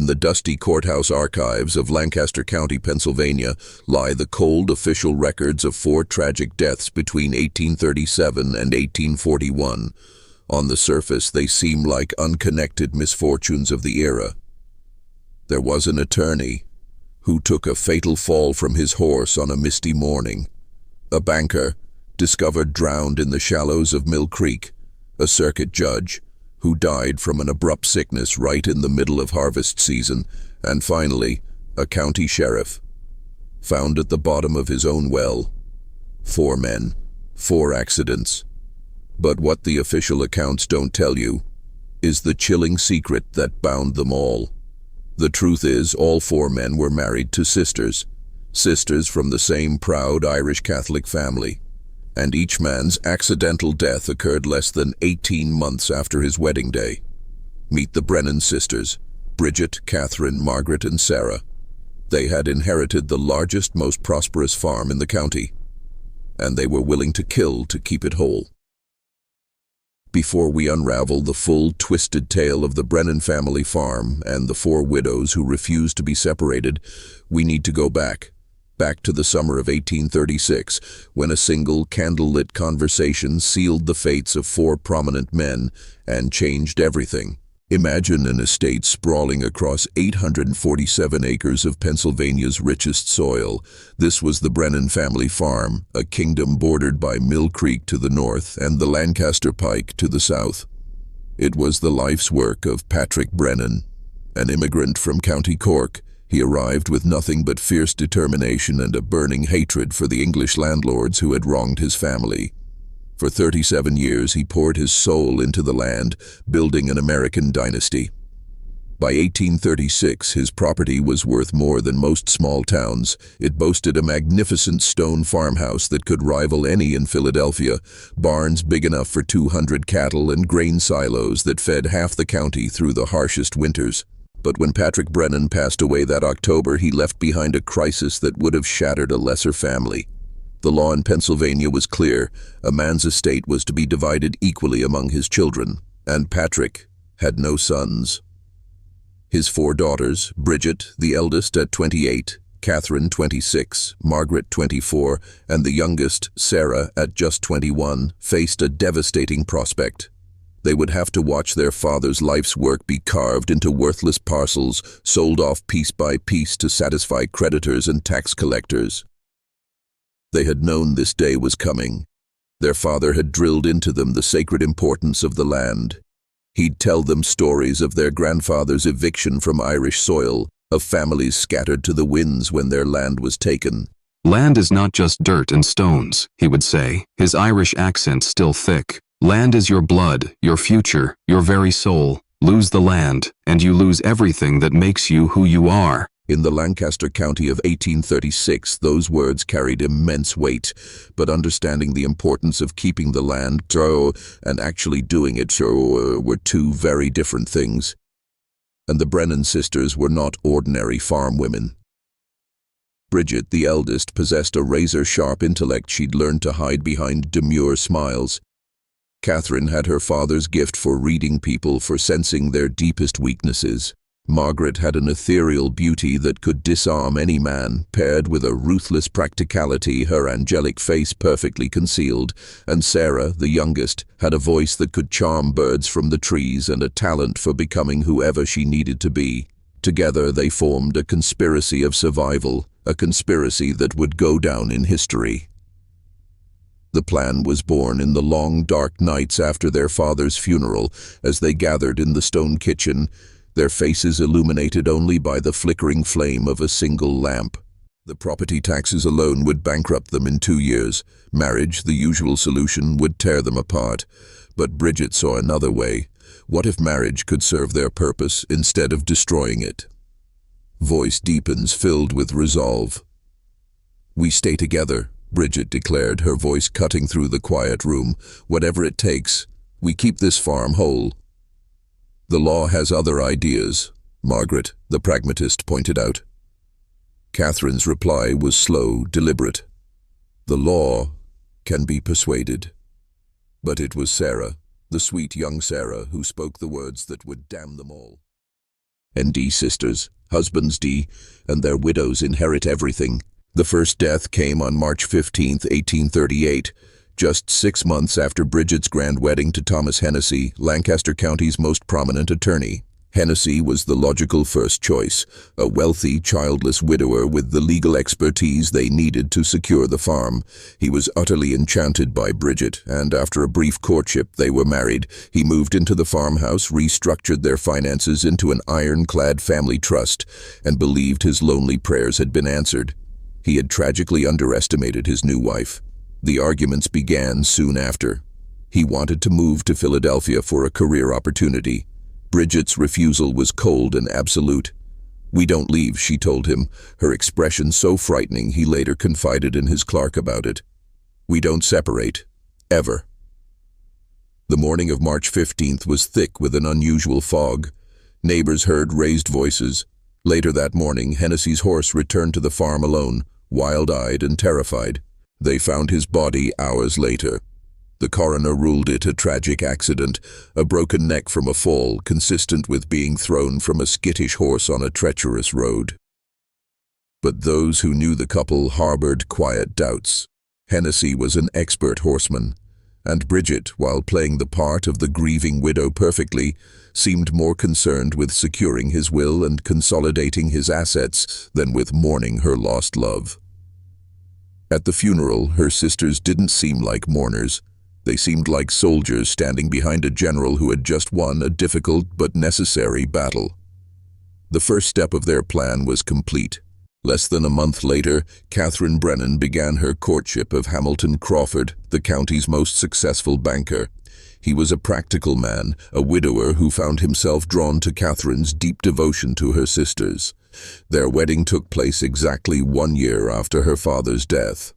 the dusty courthouse archives of Lancaster County, Pennsylvania, lie the cold official records of 4 tragic deaths between 1837 and 1841. On the surface, they seem like unconnected misfortunes of the era. There was an attorney who took a fatal fall from his horse on a misty morning. A banker, discovered drowned in the shallows of Mill Creek. A circuit judge, who died from an abrupt sickness right in the middle of harvest season. And finally, a county sheriff, found at the bottom of his own well. 4 men, 4 accidents. But what the official accounts don't tell you is the chilling secret that bound them all. The truth is, all 4 men were married to sisters from the same proud Irish Catholic family, and each man's accidental death occurred less than 18 months after his wedding day. Meet the Brennan sisters, Bridget, Catherine, Margaret, and Sarah. They had inherited the largest, most prosperous farm in the county, and they were willing to kill to keep it whole. Before we unravel the full, twisted tale of the Brennan family farm and the 4 widows who refused to be separated, we need to go back to the summer of 1836, when a single candlelit conversation sealed the fates of 4 prominent men and changed everything. Imagine an estate sprawling across 847 acres of Pennsylvania's richest soil. This was the Brennan family farm, a kingdom bordered by Mill Creek to the north and the Lancaster Pike to the south. It was the life's work of Patrick Brennan, an immigrant from County Cork. He arrived with nothing but fierce determination and a burning hatred for the English landlords who had wronged his family. For 37 years, he poured his soul into the land, building an American dynasty. By 1836, his property was worth more than most small towns. It boasted a magnificent stone farmhouse that could rival any in Philadelphia, barns big enough for 200 cattle, and grain silos that fed half the county through the harshest winters. But when Patrick Brennan passed away that October, he left behind a crisis that would have shattered a lesser family. The law in Pennsylvania was clear. A man's estate was to be divided equally among his children, and Patrick had no sons. His 4 daughters, Bridget, the eldest at 28, Catherine, 26, Margaret, 24, and the youngest, Sarah, at just 21, faced a devastating prospect. They would have to watch their father's life's work be carved into worthless parcels, sold off piece by piece to satisfy creditors and tax collectors. They had known this day was coming. Their father had drilled into them the sacred importance of the land. He'd tell them stories of their grandfather's eviction from Irish soil, of families scattered to the winds when their land was taken. "Land is not just dirt and stones," he would say, his Irish accent still thick. "Land is your blood, your future, your very soul. Lose the land, and you lose everything that makes you who you are." In the Lancaster County of 1836, those words carried immense weight, but understanding the importance of keeping the land and actually doing it were 2 very different things. And the Brennan sisters were not ordinary farm women. Bridget, the eldest, possessed a razor-sharp intellect she'd learned to hide behind demure smiles. Catherine had her father's gift for reading people, for sensing their deepest weaknesses. Margaret had an ethereal beauty that could disarm any man, paired with a ruthless practicality, her angelic face perfectly concealed. And Sarah, the youngest, had a voice that could charm birds from the trees and a talent for becoming whoever she needed to be. Together they formed a conspiracy of survival, a conspiracy that would go down in history. The plan was born in the long, dark nights after their father's funeral, as they gathered in the stone kitchen, their faces illuminated only by the flickering flame of a single lamp. The property taxes alone would bankrupt them in 2 years. Marriage, the usual solution, would tear them apart. But Bridget saw another way. What if marriage could serve their purpose instead of destroying it? Voice deepens, filled with resolve. "We stay together," Bridget declared, her voice cutting through the quiet room. "Whatever it takes, we keep this farm whole." "The law has other ideas," Margaret, the pragmatist, pointed out. Catherine's reply was slow, deliberate. "The law can be persuaded." But it was Sarah, the sweet young Sarah, who spoke the words that would damn them all. ND sisters, husbands D, and their widows inherit everything. The first death came on March 15, 1838, just 6 months after Bridget's grand wedding to Thomas Hennessy, Lancaster County's most prominent attorney. Hennessy was the logical first choice, a wealthy, childless widower with the legal expertise they needed to secure the farm. He was utterly enchanted by Bridget, and after a brief courtship they were married. He moved into the farmhouse, restructured their finances into an ironclad family trust, and believed his lonely prayers had been answered. He had tragically underestimated his new wife. The arguments began soon after. He wanted to move to Philadelphia for a career opportunity. Bridget's refusal was cold and absolute. "We don't leave," she told him, her expression so frightening he later confided in his clerk about it. "We don't separate. Ever." The morning of March 15th was thick with an unusual fog. Neighbors heard raised voices. Later that morning, Hennessy's horse returned to the farm alone, wild-eyed and terrified. They found his body hours later. The coroner ruled it a tragic accident, a broken neck from a fall, consistent with being thrown from a skittish horse on a treacherous road. But those who knew the couple harbored quiet doubts. Hennessy was an expert horseman, and Bridget, while playing the part of the grieving widow perfectly, seemed more concerned with securing his will and consolidating his assets than with mourning her lost love. At the funeral, her sisters didn't seem like mourners. They seemed like soldiers standing behind a general who had just won a difficult but necessary battle. The first step of their plan was complete. Less than a month later, Catherine Brennan began her courtship of Hamilton Crawford, the county's most successful banker. He was a practical man, a widower who found himself drawn to Catherine's deep devotion to her sisters. Their wedding took place exactly 1 year after her father's death.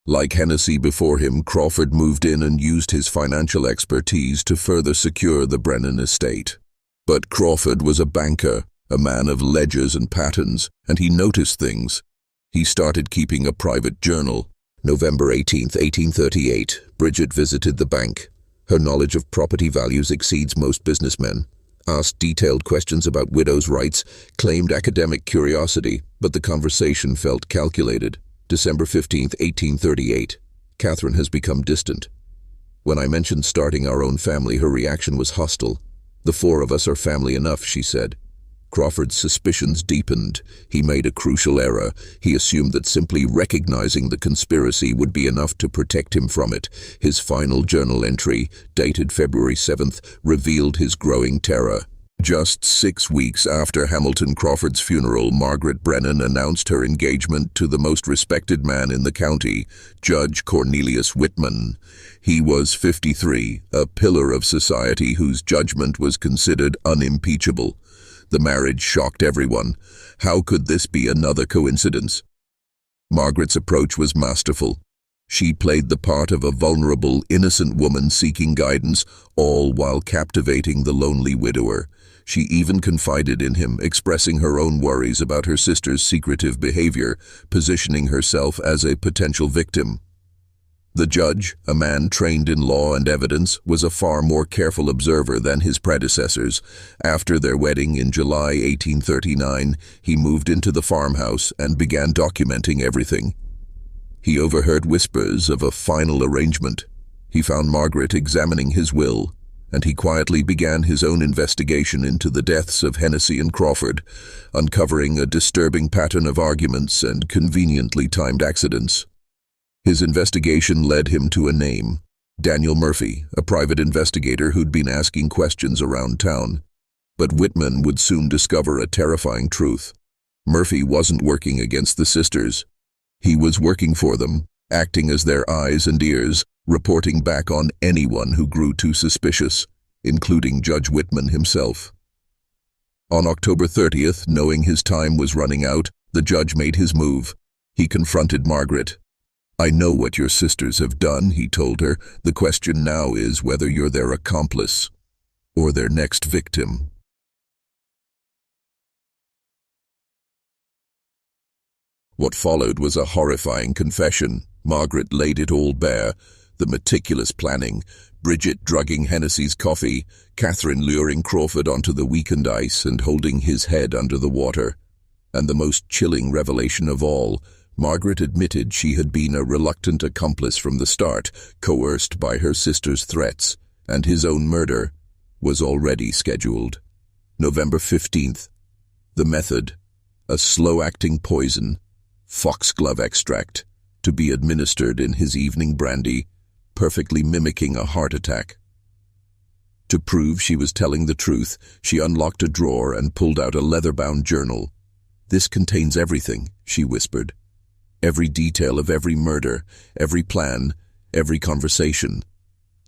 Like Hennessy before him, Crawford moved in and used his financial expertise to further secure the Brennan estate. But Crawford was a banker, a man of ledgers and patterns, and he noticed things. He started keeping a private journal. November 18, 1838, Bridget visited the bank. Her knowledge of property values exceeds most businessmen. Asked detailed questions about widows' rights, claimed academic curiosity, but the conversation felt calculated. December 15, 1838. Catherine has become distant. When I mentioned starting our own family, her reaction was hostile. "The 4 of us are family enough," she said. Crawford's suspicions deepened. He made a crucial error. He assumed that simply recognizing the conspiracy would be enough to protect him from it. His final journal entry, dated February 7th, revealed his growing terror. Just 6 weeks after Hamilton Crawford's funeral, Margaret Brennan announced her engagement to the most respected man in the county, Judge Cornelius Whitman. He was 53, a pillar of society whose judgment was considered unimpeachable. The marriage shocked everyone. How could this be another coincidence? Margaret's approach was masterful. She played the part of a vulnerable, innocent woman seeking guidance, all while captivating the lonely widower. She even confided in him, expressing her own worries about her sister's secretive behavior, positioning herself as a potential victim. The judge, a man trained in law and evidence, was a far more careful observer than his predecessors. After their wedding in July 1839, he moved into the farmhouse and began documenting everything. He overheard whispers of a final arrangement. He found Margaret examining his will, and he quietly began his own investigation into the deaths of Hennessy and Crawford, uncovering a disturbing pattern of arguments and conveniently timed accidents. His investigation led him to a name, Daniel Murphy, a private investigator who'd been asking questions around town. But Whitman would soon discover a terrifying truth. Murphy wasn't working against the sisters. He was working for them, acting as their eyes and ears, reporting back on anyone who grew too suspicious, including Judge Whitman himself. On October 30th, knowing his time was running out, the judge made his move. He confronted Margaret. "I know what your sisters have done," he told her. "The question now is whether you're their accomplice or their next victim." What followed was a horrifying confession. Margaret laid it all bare. The meticulous planning, Bridget drugging Hennessy's coffee, Catherine luring Crawford onto the weakened ice and holding his head under the water. And the most chilling revelation of all, Margaret admitted she had been a reluctant accomplice from the start, coerced by her sister's threats, and his own murder was already scheduled. November 15th. The method: a slow-acting poison, foxglove extract, to be administered in his evening brandy, perfectly mimicking a heart attack. To prove she was telling the truth, she unlocked a drawer and pulled out a leather-bound journal. "This contains everything," she whispered. "Every detail of every murder, every plan, every conversation."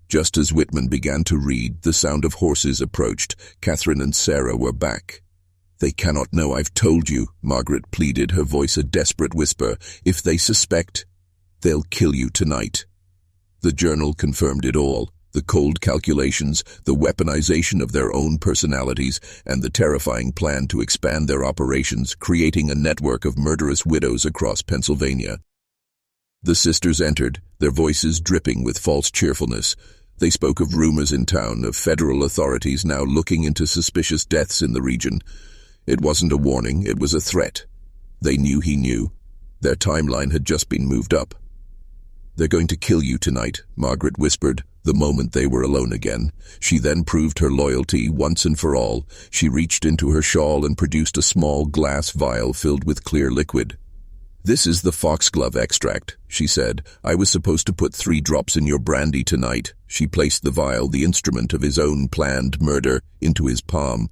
Just as Whitman began to read, the sound of horses approached. Catherine and Sarah were back. "They cannot know I've told you," Margaret pleaded, her voice a desperate whisper. "If they suspect, they'll kill you tonight." The journal confirmed it all. The cold calculations, the weaponization of their own personalities, and the terrifying plan to expand their operations, creating a network of murderous widows across Pennsylvania. The sisters entered, their voices dripping with false cheerfulness. They spoke of rumors in town, of federal authorities now looking into suspicious deaths in the region. It wasn't a warning, it was a threat. They knew he knew. Their timeline had just been moved up. "They're going to kill you tonight," Margaret whispered, the moment they were alone again. She then proved her loyalty once and for all. She reached into her shawl and produced a small glass vial filled with clear liquid. "This is the foxglove extract," she said. "I was supposed to put 3 drops in your brandy tonight." She placed the vial, the instrument of his own planned murder, into his palm.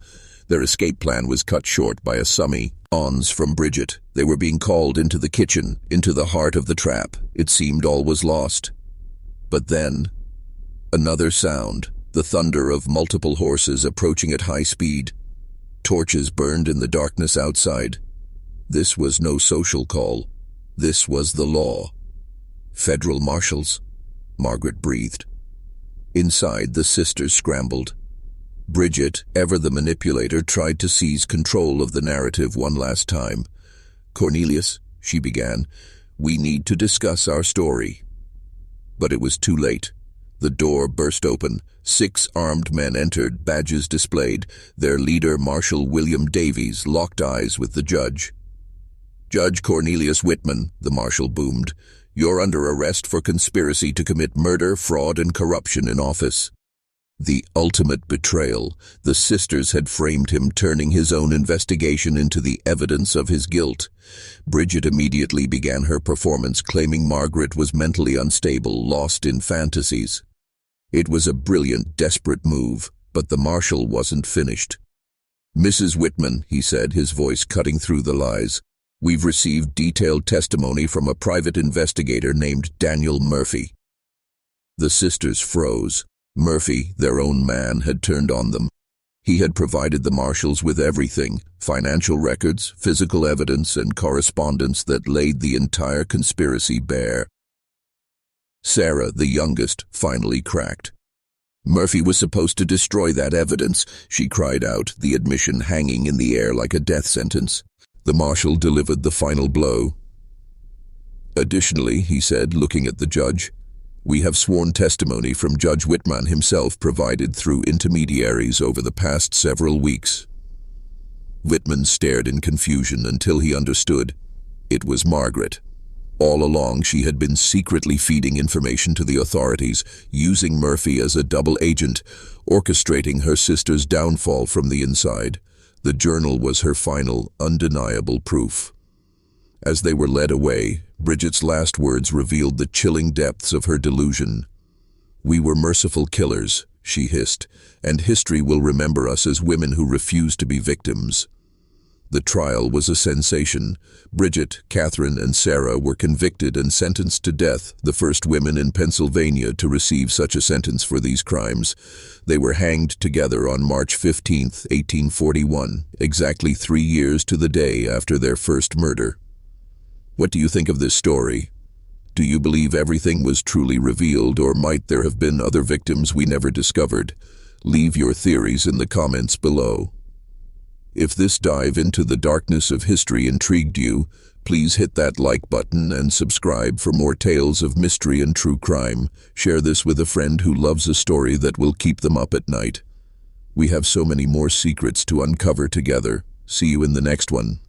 Their escape plan was cut short by a summons from Bridget. They were being called into the kitchen, into the heart of the trap. It seemed all was lost. But then, another sound, the thunder of multiple horses approaching at high speed. Torches burned in the darkness outside. This was no social call. This was the law. "Federal marshals," Margaret breathed. Inside, the sisters scrambled. Bridget, ever the manipulator, tried to seize control of the narrative one last time. "Cornelius," she began, "we need to discuss our story." But it was too late. The door burst open. 6 armed men entered, badges displayed. Their leader, Marshal William Davies, locked eyes with the judge. "Judge Cornelius Whitman," the marshal boomed, "you're under arrest for conspiracy to commit murder, fraud, and corruption in office." The ultimate betrayal. The sisters had framed him, turning his own investigation into the evidence of his guilt. Bridget immediately began her performance, claiming Margaret was mentally unstable, lost in fantasies. It was a brilliant, desperate move, but the marshal wasn't finished. "Mrs. Whitman," he said, his voice cutting through the lies, "we've received detailed testimony from a private investigator named Daniel Murphy." The sisters froze. Murphy, their own man, had turned on them. He had provided the marshals with everything: financial records, physical evidence, and correspondence that laid the entire conspiracy bare. Sarah, the youngest, finally cracked. "Murphy was supposed to destroy that evidence," she cried out, the admission hanging in the air like a death sentence. The marshal delivered the final blow. "Additionally," he said, looking at the judge, "we have sworn testimony from Judge Whitman himself provided through intermediaries over the past several weeks." Whitman stared in confusion until he understood. It was Margaret. All along she had been secretly feeding information to the authorities, using Murphy as a double agent, orchestrating her sister's downfall from the inside. The journal was her final, undeniable proof. As they were led away, Bridget's last words revealed the chilling depths of her delusion. "We were merciful killers," she hissed, "and history will remember us as women who refused to be victims." The trial was a sensation. Bridget, Catherine, and Sarah were convicted and sentenced to death, the first women in Pennsylvania to receive such a sentence for these crimes. They were hanged together on March 15, 1841, exactly 3 years to the day after their first murder. What do you think of this story? Do you believe everything was truly revealed, or might there have been other victims we never discovered? Leave your theories in the comments below. If this dive into the darkness of history intrigued you, Please hit that like button and subscribe for more tales of mystery and true crime. Share this with a friend who loves a story that will keep them up at night. We have so many more secrets to uncover together. See you in the next one.